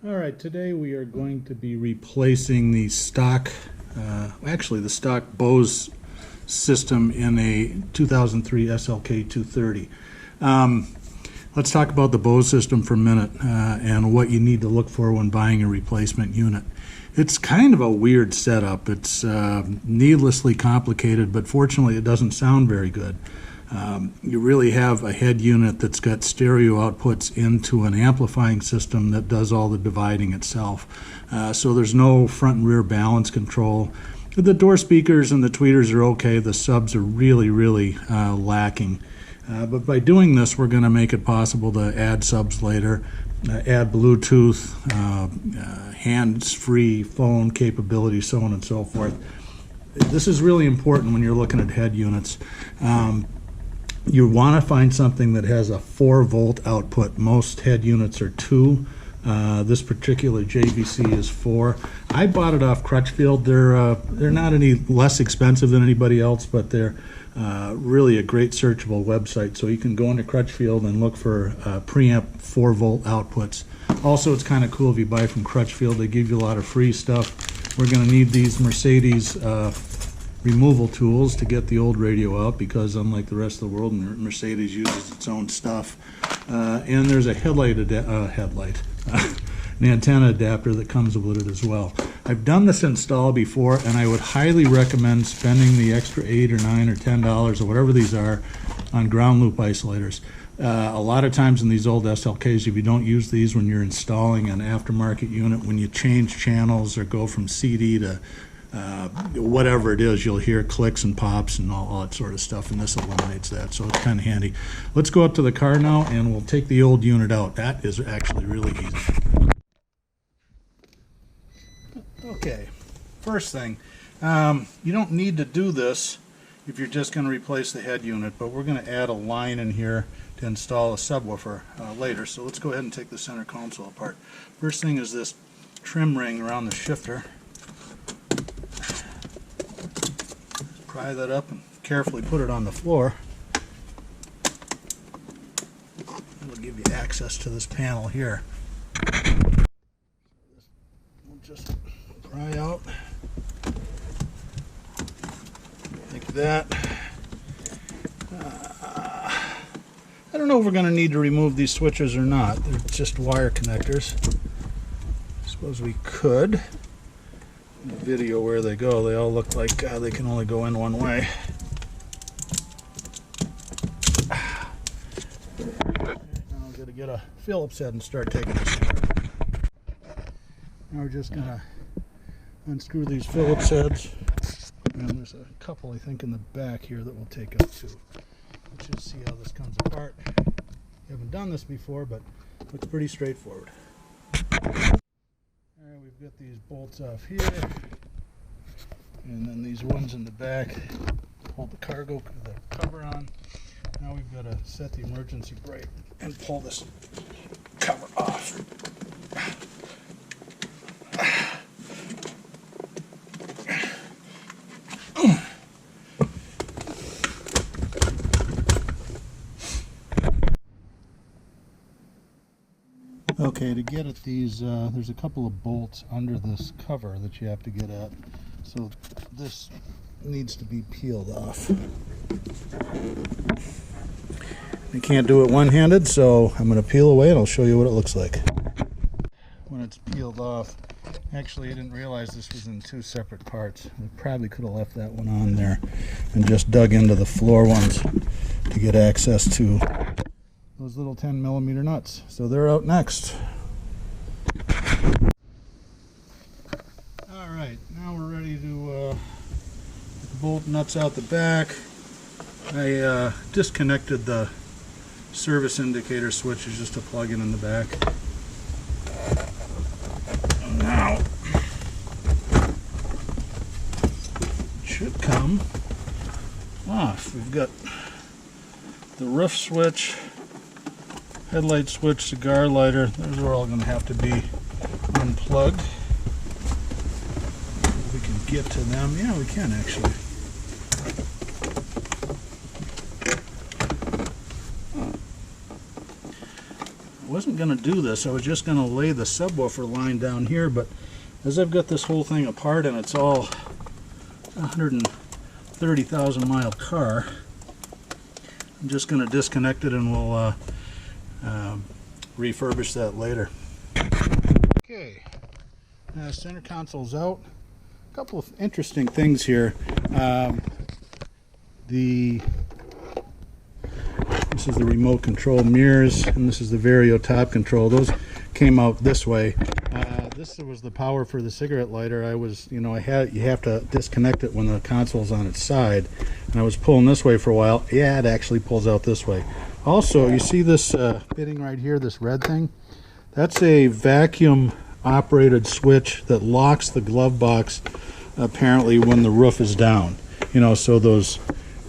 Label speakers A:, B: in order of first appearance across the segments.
A: Alright, today we are going to be replacing the stock, the stock Bose system in a 2003 SLK 230. Let's talk about the Bose system for a minute and what you need to look for when buying a replacement unit. It's kind of a weird setup. It's needlessly complicated, but fortunately it doesn't sound very good. You really have a head unit that's got stereo outputs into an amplifying system that does all the dividing itself. So there's no front and rear balance control. The door speakers and the tweeters are okay. The subs are really lacking. But by doing this, we're going to make it possible to add subs later, add Bluetooth, hands-free phone capability, so on and so forth. This is really important when you're looking at head units. You want to find something that has a 4-volt output. Most head units are 2. This particular JVC is 4. I bought it off Crutchfield. They're not any less expensive than anybody else, but they're really a great searchable website. So you can go into Crutchfield and look for preamp 4-volt outputs. Also, it's kind of cool if you buy from Crutchfield. They give you a lot of free stuff. We're going to need these Mercedes removal tools to get the old radio out, because unlike the rest of the world, Mercedes uses its own stuff. And there's a an antenna adapter that comes with it as well. I've done this install before, and I would highly recommend spending the extra $8 or $9 or $10 or whatever these are on ground loop isolators. A lot of times in these old SLKs, if you don't use these when you're installing an aftermarket unit, when you change channels or go from CD to whatever it is, you'll hear clicks and pops and all that sort of stuff, and this eliminates that, so it's kind of handy. Let's go up to the car now and we'll take the old unit out. That is actually really easy. Okay, first thing, you don't need to do this if you're just going to replace the head unit, but we're going to add a line in here to install a subwoofer later. So let's go ahead and take the center console apart. First thing is this trim ring around the shifter. Pry that up and carefully put it on the floor. It'll give you access to this panel here. We'll just pry out like that. I don't know if we're going to need to remove these switches or not. They're just wire connectors. I suppose we could. In the video where they go, they all look like they can only go in one way. Now we've got to get a Phillips head and start taking this apart. Now we're just going to unscrew these Phillips heads. And there's a couple, I think, in the back here that we'll take out too. Let's just see how this comes apart. We haven't done this before, but it looks pretty straightforward. Alright, we've got these bolts off here, and then these ones in the back hold the cargo, the cover on. Now we've got to set the emergency brake and pull this cover off. Okay, to get at these, there's a couple of bolts under this cover that you have to get at. So this needs to be peeled off. I can't do it one-handed, so I'm going to peel away and I'll show you what it looks like. When it's peeled off, actually I didn't realize this was in 2 separate parts. I probably could have left that one on there and just dug into the floor ones to get access to those little 10mm nuts. So they're out next. Alright, now we're ready to get the bolt nuts out the back. I disconnected the service indicator switches just to plug in the back. Now it should come off. We've got the roof switch, headlight switch, cigar lighter. Those are all going to have to be unplugged. We can get to them. Yeah, we can actually. I wasn't going to do this. I was just going to lay the subwoofer line down here, but as I've got this whole thing apart and it's all 130,000 mile car, I'm just going to disconnect it and we'll refurbish that later. Okay, center console's out. A couple of interesting things here. This is the remote control mirrors, and this is the Vario top control. Those came out this way. This was the power for the cigarette lighter. You have to disconnect it when the console's on its side, and I was pulling this way for a while. Yeah, it actually pulls out this way. Also, you see this fitting right here, this red thing? That's a vacuum operated switch that locks the glove box apparently when the roof is down. So those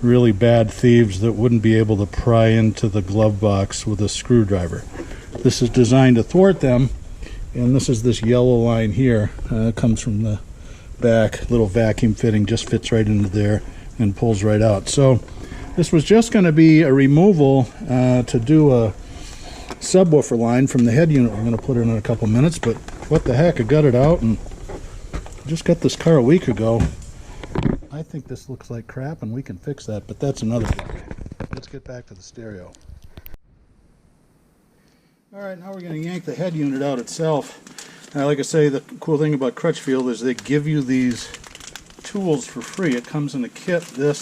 A: really bad thieves that wouldn't be able to pry into the glove box with a screwdriver. This is designed to thwart them, and this is this yellow line here. It comes from the back. Little vacuum fitting just fits right into there and pulls right out. So this was just going to be a removal to do a subwoofer line from the head unit. We're going to put it in a couple minutes, but what the heck, I got it out and just got this car a week ago. I think this looks like crap and we can fix that, but that's another thing. Let's get back to the stereo. Alright, now we're going to yank the head unit out itself. Like I say, the cool thing about Crutchfield is they give you these tools for free. It comes in a kit. The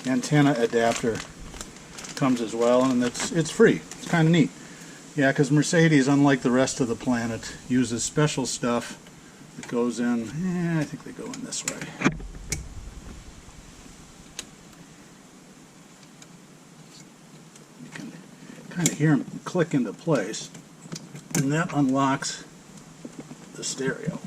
A: antenna adapter comes as well, and it's free. It's kind of neat. Yeah, because Mercedes, unlike the rest of the planet, uses special stuff that goes in. I think they go in this way. You can kind of hear them click into place, and that unlocks the stereo.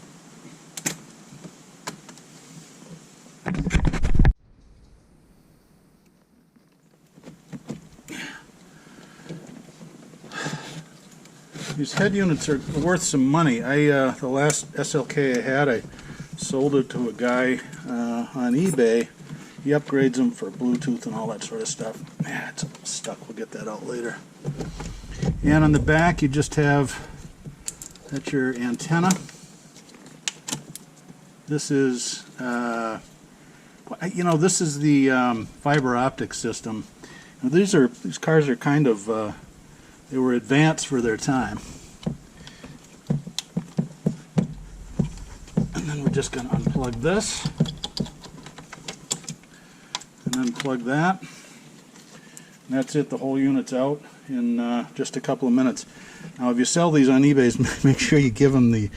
A: These head units are worth some money. The last SLK I had, I sold it to a guy on eBay. He upgrades them for Bluetooth and all that sort of stuff. Yeah, it's stuck. We'll get that out later. And on the back, you just have, that's your antenna. This is, this is the fiber optic system. Now, these cars are kind of, they were advanced for their time. And then we're just going to unplug this and unplug that. And that's it. The whole unit's out in just a couple of minutes. Now, if you sell these on eBay, make sure you give them the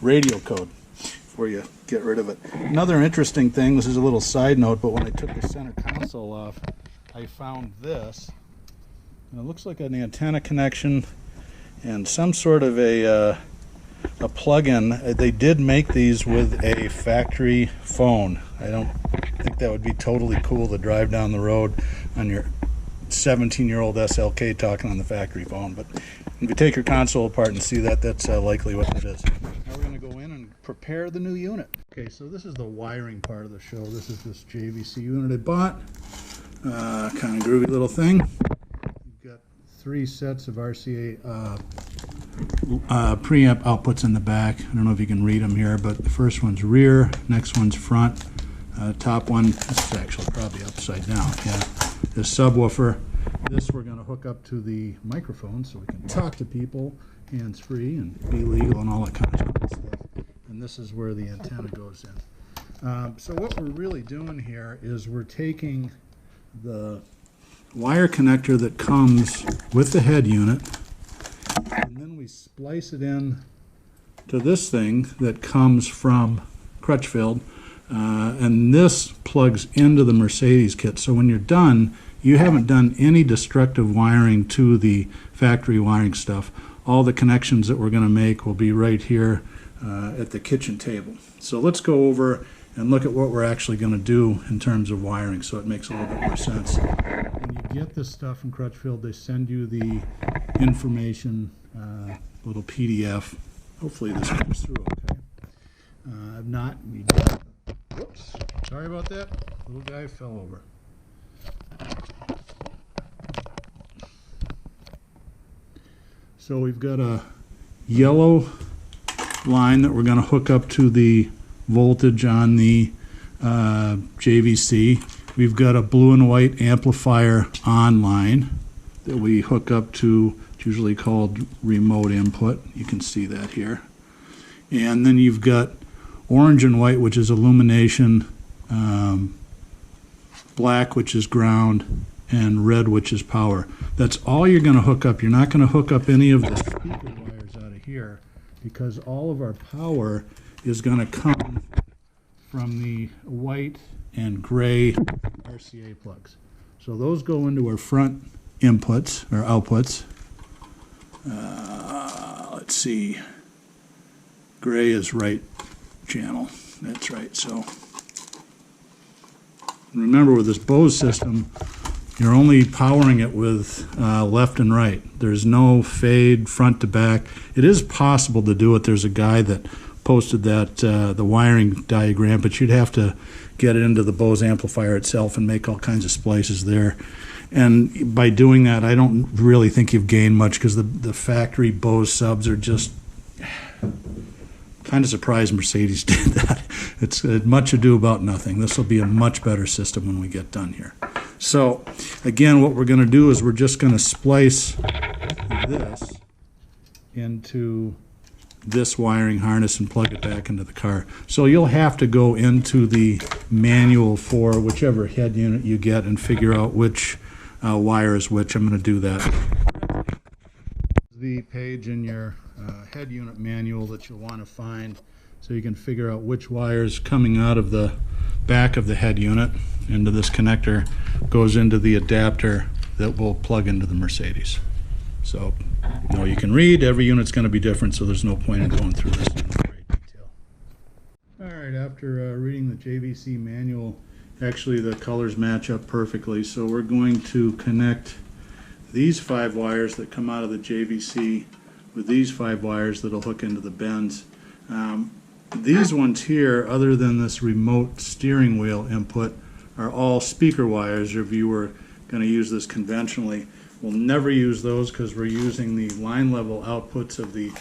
A: radio code before you get rid of it. Another interesting thing, this is a little side note, but when I took the center console off, I found this. And it looks like an antenna connection and some sort of a plug-in. They did make these with a factory phone. I don't think that would be totally cool to drive down the road on your 17-year-old SLK talking on the factory phone. But if you take your console apart and see that, that's likely what it is. Now we're going to go in and prepare the new unit. Okay, so this is the wiring part of the show. This is this JVC unit I bought. Kind of groovy little thing. You've got 3 sets of RCA preamp outputs in the back. I don't know if you can read them here, but the first one's rear, next one's front, top one, this is actually probably upside down, yeah. This subwoofer, this we're going to hook up to the microphone so we can talk to people hands-free and be legal and all that kind of stuff. And this is where the antenna goes in. So what we're really doing here is we're taking the wire connector that comes with the head unit, and then we splice it in to this thing that comes from Crutchfield, and this plugs into the Mercedes kit. So when you're done, you haven't done any destructive wiring to the factory wiring stuff. All the connections that we're going to make will be right here at the kitchen table. So let's go over and look at what we're actually going to do in terms of wiring so it makes a little bit more sense. When you get this stuff from Crutchfield, they send you the information, little PDF. Hopefully this comes through okay. If not, whoops, sorry about that. Little guy fell over. So we've got a yellow line that we're going to hook up to the voltage on the JVC. We've got a blue and white amplifier on line that we hook up to. It's usually called remote input. You can see that here. And then you've got orange and white, which is illumination, black, which is ground, and red, which is power. That's all you're going to hook up. You're not going to hook up any of the speaker wires out of here, because all of our power is going to come from the white and gray RCA plugs. So those go into our front inputs, or outputs. Let's see. Gray is right channel. That's right. So remember, with this Bose system, you're only powering it with left and right. There's no fade front to back. It is possible to do it. There's a guy that posted that the wiring diagram, but you'd have to get it into the Bose amplifier itself and make all kinds of splices there. And by doing that, I don't really think you've gained much, because the factory Bose subs are just kind of surprised Mercedes did that. It's much ado about nothing. This will be a much better system when we get done here. So again, what we're going to do is we're just going to splice this into this wiring harness and plug it back into the car. So you'll have to go into the manual for whichever head unit you get and figure out which wire is which. I'm going to do that. The page in your head unit manual that you'll want to find, so you can figure out which wires coming out of the back of the head unit into this connector goes into the adapter that will plug into the Mercedes. So, you can read, every unit's going to be different, so there's no point in going through this in great detail. Alright, after reading the JVC manual, actually the colors match up perfectly, so we're going to connect these 5 wires that come out of the JVC with these 5 wires that'll hook into the bends. These ones here, other than this remote steering wheel input, are all speaker wires. If you were going to use this conventionally, we'll never use those, because we're using the line level outputs of the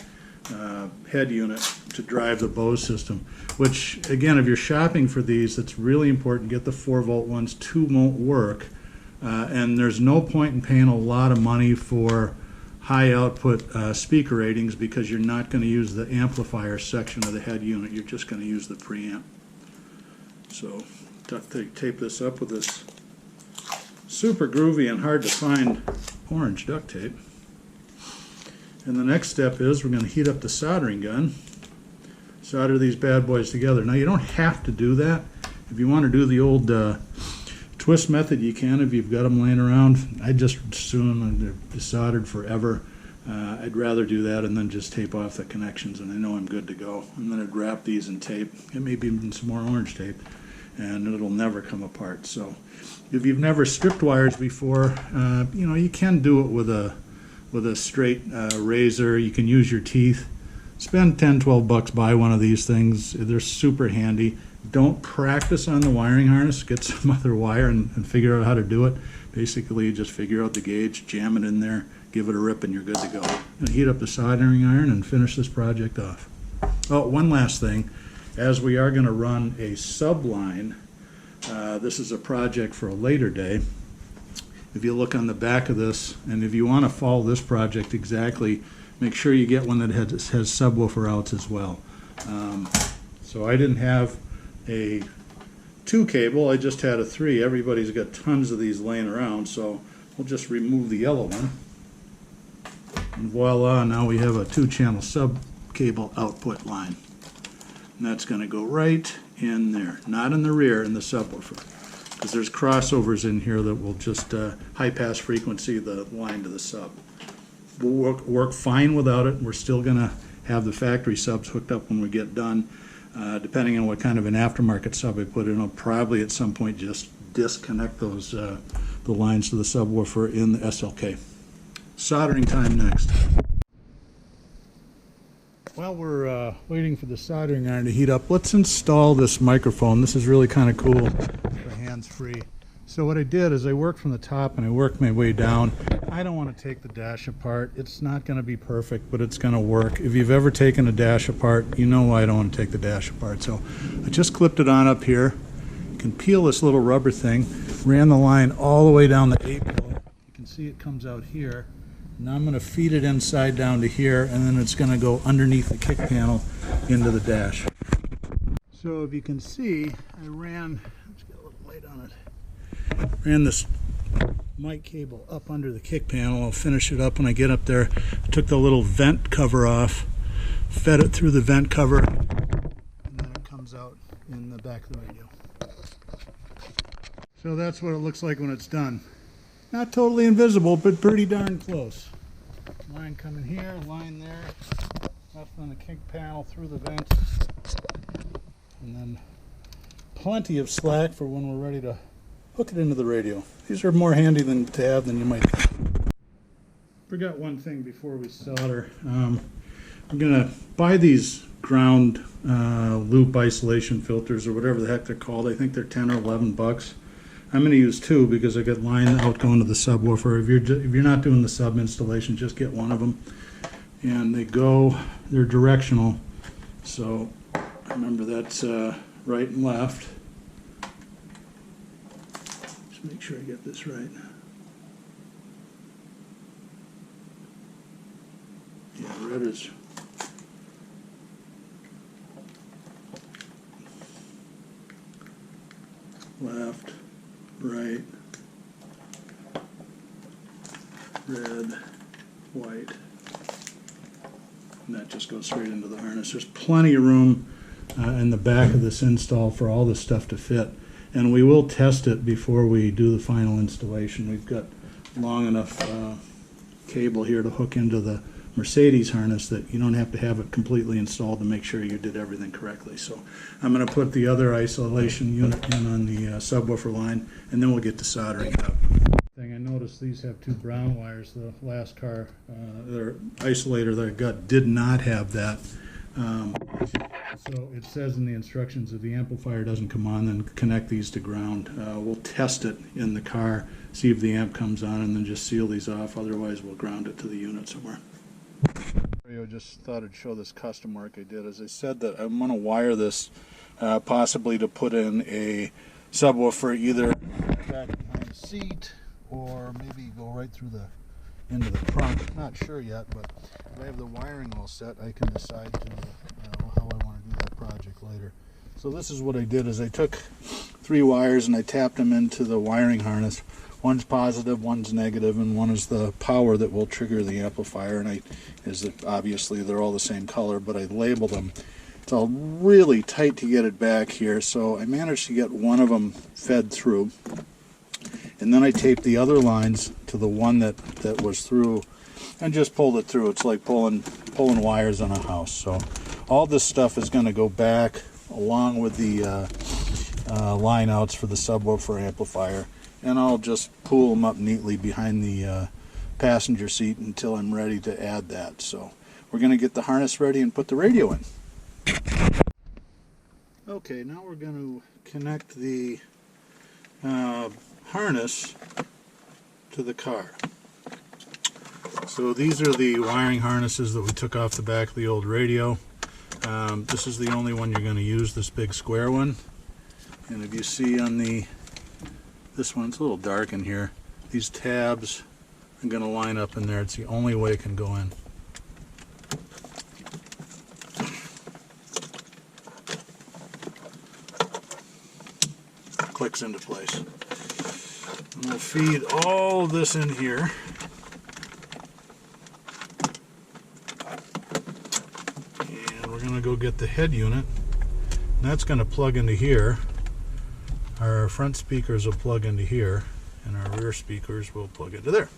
A: head unit to drive the Bose system, which again, if you're shopping for these, it's really important. Get the 4-volt ones. 2 won't work, and there's no point in paying a lot of money for high output speaker ratings, because you're not going to use the amplifier section of the head unit. You're just going to use the preamp. So duct tape this up with this super groovy and hard to find orange duct tape. And the next step is we're going to heat up the soldering gun, solder these bad boys together. Now, you don't have to do that. If you want to do the old twist method, you can if you've got them laying around. I just assume they're soldered forever. I'd rather do that and then just tape off the connections, and I know I'm good to go. And then I'd wrap these in tape, and maybe even some more orange tape, and it'll never come apart. So if you've never stripped wires before, you can do it with a straight razor. You can use your teeth. Spend $10-12, buy one of these things. They're super handy. Don't practice on the wiring harness. Get some other wire and figure out how to do it. Basically, you just figure out the gauge, jam it in there, give it a rip, and you're good to go. And heat up the soldering iron and finish this project off. Oh, one last thing. As we are going to run a subline, this is a project for a later day. If you look on the back of this, and if you want to follow this project exactly, make sure you get one that has subwoofer outs as well. So I didn't have a 2 cable, I just had a 3. Everybody's got tons of these laying around, so we'll just remove the yellow one. And voila, now we have a 2-channel sub cable output line. And that's going to go right in there, not in the rear, in the subwoofer, because there's crossovers in here that will just high pass frequency the line to the sub. We'll work fine without it. We're still going to have the factory subs hooked up when we get done. Depending on what kind of an aftermarket sub I put in, I'll probably at some point just disconnect those the lines to the subwoofer in the SLK. Soldering time next. While we're waiting for the soldering iron to heat up, let's install this microphone. This is really kind of cool for hands-free. So what I did is I worked from the top and I worked my way down. I don't want to take the dash apart. It's not going to be perfect, but it's going to work. If you've ever taken a dash apart, you know why I don't want to take the dash apart. So I just clipped it on up here. You can peel this little rubber thing. Ran the line all the way down the A-pillar. You can see it comes out here. Now I'm going to feed it inside down to here, and then it's going to go underneath the kick panel into the dash. So if you can see, I ran, let's get a little light on it. Ran this mic cable up under the kick panel. I'll finish it up when I get up there. I took the little vent cover off, fed it through the vent cover, and then it comes out in the back of the radio. So that's what it looks like when it's done. Not totally invisible, but pretty darn close. Line coming here, line there, up on the kick panel through the vent, and then plenty of slack for when we're ready to hook it into the radio. These are more handy to have than you might think. Forgot one thing before we solder. I'm going to buy these ground loop isolation filters or whatever the heck they're called. I think they're 10 or 11 bucks. I'm going to use two because I got line out going to the subwoofer. If you're not doing the sub installation, just get one of them. And they're directional. So remember that's right and left. Just make sure I get this right. Yeah, red is left, right, red, white, and that just goes straight into the harness. There's plenty of room in the back of this install for all this stuff to fit, and we will test it before we do the final installation. We've got long enough cable here to hook into the Mercedes harness that you don't have to have it completely installed to make sure you did everything correctly. So I'm going to put the other isolation unit in on the subwoofer line, and then we'll get to soldering it up. I noticed these have two brown wires. The last car, their isolator that I got did not have that. So it says in the instructions if the amplifier doesn't come on, then connect these to ground. We'll test it in the car, see if the amp comes on, and then just seal these off. Otherwise we'll ground it to the unit somewhere. I just thought I'd show this custom work I did. As I said, that I'm going to wire this possibly to put in a subwoofer either back behind the seat or maybe go right through the into the trunk. Not sure yet, but if I have the wiring all set, I can decide to how I want to do that project later. So this is what I did: is I took 3 wires and I tapped them into the wiring harness. One's positive, one's negative, and one is the power that will trigger the amplifier. And obviously they're all the same color, but I labeled them. It's all really tight to get it back here, so I managed to get one of them fed through. And then I taped the other lines to the one that was through and just pulled it through. It's like pulling wires on a house. So all this stuff is going to go back along with the line outs for the subwoofer amplifier. And I'll just pull them up neatly behind the passenger seat until I'm ready to add that. So we're going to get the harness ready and put the radio in. Okay, now we're going to connect the harness to the car. So these are the wiring harnesses that we took off the back of the old radio. This is the only one you're going to use, this big square one. And if you see on this one, it's a little dark in here. These tabs are going to line up in there. It's the only way it can go in. Clicks into place. And we'll feed all this in here. And we're going to go get the head unit. And that's going to plug into here. Our front speakers will plug into here, and our rear speakers will plug into there.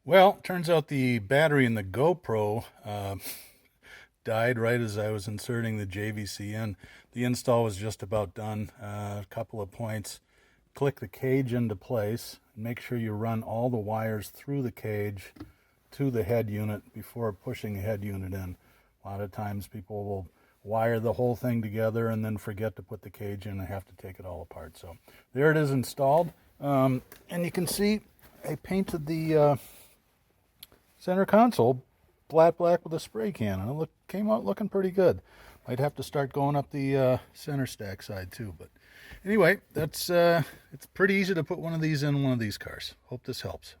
A: Well, turns out the battery in the GoPro died right as I was inserting the JVC in. The install was just about done. A couple of points. Click the cage into place. Make sure you run all the wires through the cage to the head unit before pushing the head unit in. A lot of times people will wire the whole thing together and then forget to put the cage in and have to take it all apart. So there it is installed. And you can see I painted the center console flat black with a spray can, and it came out looking pretty good. Might have to start going up the center stack side too. But anyway, that's it's pretty easy to put one of these in one of these cars. Hope this helps.